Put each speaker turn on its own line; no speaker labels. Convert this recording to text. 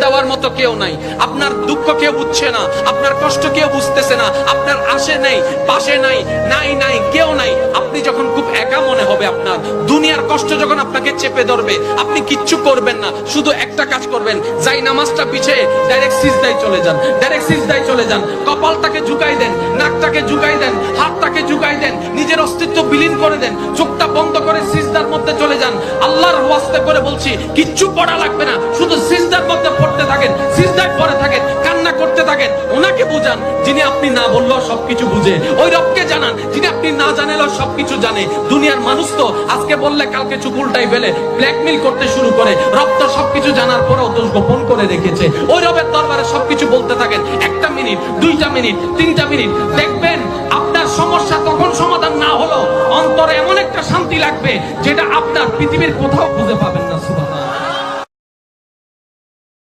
দেওয়ার মতো কেউ নাই। আপনার দুঃখ কেউ বুঝছে না, আপনার কষ্ট কেউ বুঝতেছে না, আপনার আশে নেই, পাশে নাই, নাই কেউ নাই। আপনি যখন খুব একা মনে হবে, আপনার দুনিয়ার কষ্ট যখন আপনাকে চেপে ধরবে, আপনি কিচ্ছু করবেন না, শুধু একটা কাজ করবেন, যাই নামাজটা পিছিয়ে ডাইরেক্ট সিজদায় চলে যান, ডাইরেক্ট সিজদায় চলে যান। কপালটাকে ঝুঁকাই দেন, নাকটাকে ঝুঁকাই দেন, হাতটাকে ঝুঁকাই দেন, নিজের অস্তিত্ব বিলীন করে দেন, চোখটা বন্ধ করে সিজদার মধ্যে চলে যান। আল্লাহর ওয়াস্তে করে বলছি, কিচ্ছু পড়া লাগবে না, শুধু সিজদার মধ্যে পড়তে থাকেন, সিজদায় পড়ে থাকেন, কান্না করতে থাকেন। ওনাকে বুঝান যিনি আপনি না বললেও সবকিছু বুঝে, ওই রবকে জানান যিনি আপনি না জানালেও সবকিছু জানে। দুনিয়ার মানুষ তো আজকে বললে কালকে চুপ উল্টাই ফেলে, ব্ল্যাকমেইল করতে শুরু করে। রব তো সবকিছু জানার পরেও দোষ গোপন করে রেখেছে। ওই রবের দরবারে সবকিছু বলতে থাকেন, 1টা মিনিট, 2টা মিনিট, 3টা মিনিট, দেখবেন আপনার সমস্যা তখন সমাধান না হলো অন্তরে এমন একটা শান্তি লাগবে যেটা আপনার পৃথিবীর কোথাও খুঁজে পাবেন না। সুবহানাল্লাহ।